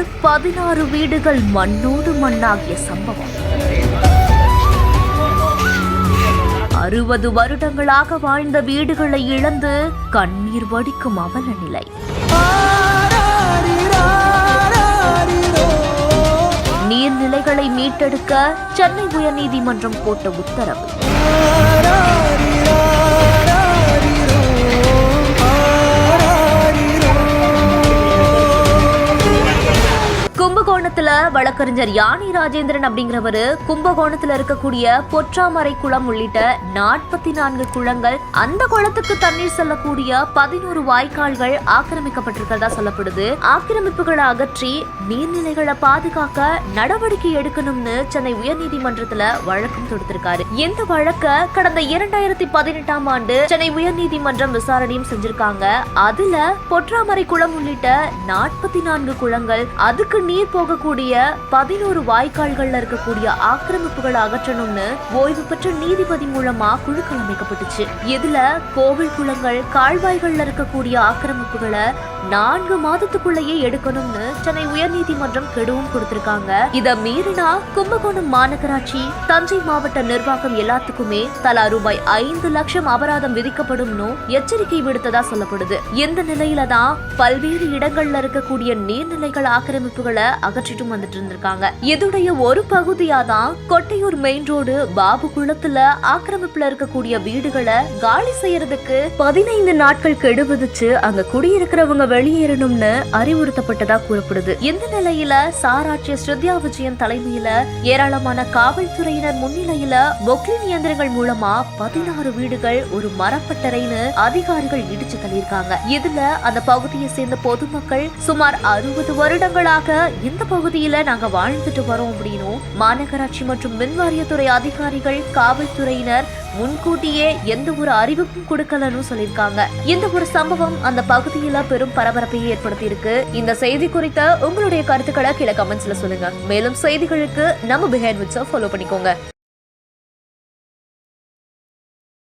16 வீடுகள் மண்ணோடு மண்ணாகிய சம்பவம். 60 வருடங்களாக வாழ்ந்த வீடுகளை இழந்து கண்ணீர் வடிக்கும் அவல நிலை. நீர்நிலைகளை மீட்டெடுக்க சென்னை உயர்நீதிமன்றம் போட்ட உத்தரவு. கும்பகோணத்துல வழக்கறிஞர் யானி ராஜேந்திரன் அப்படிங்கிறவரு கும்பகோணத்துல இருக்கக்கூடிய பொற்றாமரை குளம் உள்ளிட்ட 44 குளங்கள், அந்த குளத்துக்கு தண்ணீர் செல்லக்கூடிய 11 வாய்க்கால்கள் ஆக்கிரமிக்கப்பட்டிருக்கிறதா சொல்லப்படுது. ஆக்கிரமிப்புகளை அகற்றி நீர்நிலைகளை பாதுகாக்க நடவடிக்கை எடுக்கணும்னு சென்னை உயர்நீதிமன்றத்துல வழக்கம் தொடுத்திருக்காரு. இந்த வழக்க கடந்த 2018ஆம் ஆண்டு சென்னை உயர்நீதிமன்றம் விசாரணையும் செஞ்சிருக்காங்க. அதுல பொற்றாமரை குளம் உள்ளிட்ட 44 குளங்கள், அதுக்கு நீர் போகக்கூடிய 11 வாய்க்கால்கள்ல இருக்கக்கூடிய ஆக்கிரமிப்புகளை அகற்றணும்னு ஓய்வு பெற்ற நீதிபதி மூலமா குழுக்கள் அமைக்கப்பட்டுச்சு. இதுல கோவில் குளங்கள், கால்வாய்கள்ல இருக்கக்கூடிய ஆக்கிரமிப்புகளை 4 மாதத்துக்குள்ளேயே எடுக்கணும்னு சென்னை உயர்நீதிமன்றம் கெடுவும் கொடுத்திருக்காங்க. இத மீறினா கும்பகோணம் மாநகராட்சி, தஞ்சை மாவட்ட நிர்வாகம் எல்லாத்துக்குமே தலா ரூபாய் 5 லட்சம் அபராதம் விதிக்கப்படும்னு எச்சரிக்கை விடுத்ததா சொல்லப்படுது. இந்த நிலையில தான் பல்வேறு இடங்கள்ல இருக்கக்கூடிய நீர்நிலைகள் ஆக்கிரமிப்புகளை அகற்றிட்டு வந்துட்டு இருந்திருக்காங்க. இதோடைய ஒரு பகுதியா தான் கொட்டையூர் மெயின் ரோடு பாபு குளத்துல ஆக்கிரமிப்புல இருக்கக்கூடிய வீடுகளை காலி செய்யறதுக்கு 15 நாட்கள் கெடு விதிச்சு அங்க குடியிருக்கிறவங்க வெளியேறணும்னு அறிவுறுத்தப்பட்டதா கூறப்படுது. இந்த நிலையில சாராட்சியர் ஸ்ருத்யா விஜயன் தலைமையில ஏராளமான காவல்துறையினர் முன்னிலையில பொக்லின் இயந்திரங்கள் மூலமா 16 வீடுகள், ஒரு மரப்பட்டறைன்னு அதிகாரிகள் இடிச்சு தள்ளியிருக்காங்க. இதுல அந்த பகுதியை சேர்ந்த பொதுமக்கள் சுமார் 60 வருடங்களாக இந்த பகுதியில நாங்க வாழ்ந்துட்டு வரோம் அப்படின்னு மாநகராட்சி மற்றும் மின்வாரியத்துறை அதிகாரிகள், காவல்துறையினர் முன்கூட்டியே எந்த ஒரு அறிவிப்பும் கொடுக்கலன்னு சொல்லியிருக்காங்க. இந்த ஒரு சம்பவம் அந்த பகுதியில பெரும் பரபரப்பை ஏற்படுத்தி இருக்கு. இந்த செய்தி குறித்த உங்களுடைய கருத்துக்களை கீழே கமெண்ட்ஸ்ல சொல்லுங்க. மேலும் செய்திகளுக்கு நம்ம பிஹைண்ட் விட்ஸை ஃபாலோ பண்ணிக்கோங்க.